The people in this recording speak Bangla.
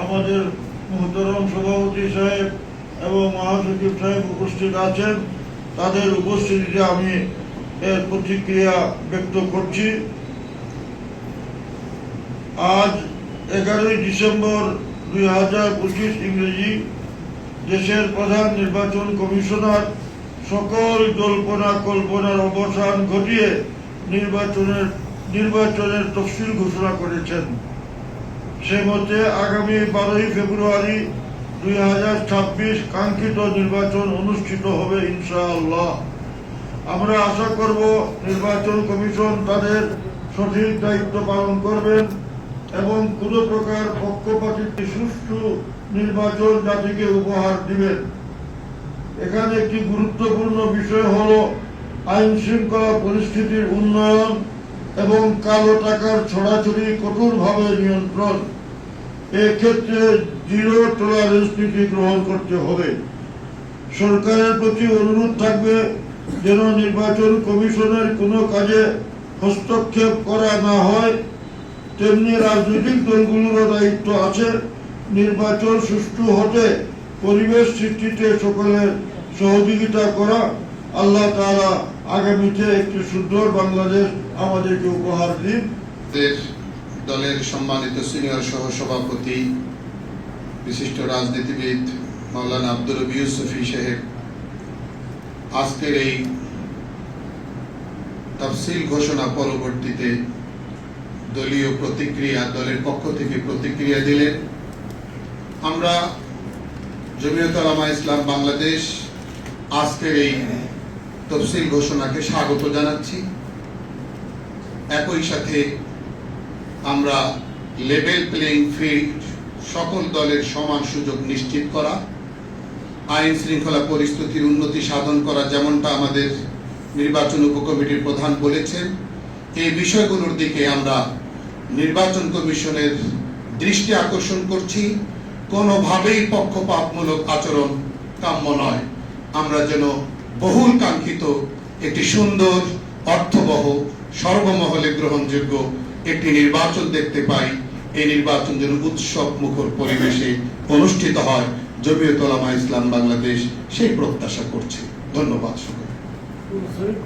আমাদের মুহতারাম সভাপতি সাহেব এবং মহাসচিব সাহেব উপস্থিত আছেন, তাদের উপস্থিতিতে আমি এর প্রতিক্রিয়া ব্যক্ত করছি। আজ 11ই ডিসেম্বর 2025 ইংরেজি দেশের প্রধান নির্বাচন কমিশনার সকল জল্পনা কল্পনার অবসান ঘটিয়ে নির্বাচনের তফসিল ঘোষণা করেছেন। সে মতে আগামী 12ই ফেব্রুয়ারি 2026 কাঙ্ক্ষিত নির্বাচন অনুষ্ঠিত হবে ইনশাআল্লাহ। আমরা আশা করব নির্বাচন কমিশন তাদের সঠিক দায়িত্ব পালন করবেন এবং কোনো প্রকার পক্ষপাতিত্ব সুষ্ঠু নির্বাচন জাতিকে উপহার দিবেন। এখানে একটি গুরুত্বপূর্ণ বিষয় হলো আইন শৃঙ্খলা পরিস্থিতির উন্নয়ন এবং কালো টাকার ছড়াছড়ি কঠোরভাবে নিয়ন্ত্রণ। এক্ষেত্রে জিরো টলারেন্স নীতি গ্রহণ করতে হবে। সরকারের প্রতি অনুরোধ থাকবে যেন নির্বাচন কমিশনের কোনো কাজে হস্তক্ষেপ করা না হয়। তেমনি রাজনৈতিক দলগুলোরও দায়িত্ব আছে নির্বাচন সুষ্ঠু হতে পরিবেশ সৃষ্টিতে সকলের সহযোগিতা করা। আল্লাহ তাআলা আগামীতে একটি সুন্দর বাংলাদেশ আমাদেরকে উপহার দিন। দলের সম্মানিত সিনিয়র সহসভাপতি বিশিষ্ট রাজনীতিবিদ মাওলানা আব্দুর রবি ইউসুফী সাহেব আজকের এই তফসিল ঘোষণা পরবর্তীতে দলীয় প্রতিক্রিয়া, দলের পক্ষ থেকে প্রতিক্রিয়া দিলেন। আমরা জমিয়ত উলামা ইসলাম বাংলাদেশ আজকের এই তফসিল ঘোষণাকে স্বাগত জানাচ্ছি। একই সাথে আমরা লেভেল প্লেইং ফিল্ড, সকল দলের সমান সুযোগ নিশ্চিত করা, আইন শৃঙ্খলা পরিস্থিতির উন্নতি সাধন করা, যেমনটা আমাদের নির্বাচন উপকমিটির প্রধান বলেছেন, এই বিষয়গুলোর দিকে আমরা নির্বাচন কমিশনের দৃষ্টি আকর্ষণ করছি। কোনোভাবেই পক্ষপাতমূলক আচরণ কাম্য নয়। আমরা যেন বহুল কাঙ্ক্ষিত একটি সুন্দর, অর্থবহ, সর্বমহলে গ্রহণযোগ্য একটি নির্বাচন দেখতে পাই। এই নির্বাচন যেন উৎসব মুখর পরিবেশে অনুষ্ঠিত হয়, জমিয়ত উলামা ইসলাম বাংলাদেশ সেই প্রত্যাশা করছে। ধন্যবাদ সকলকে।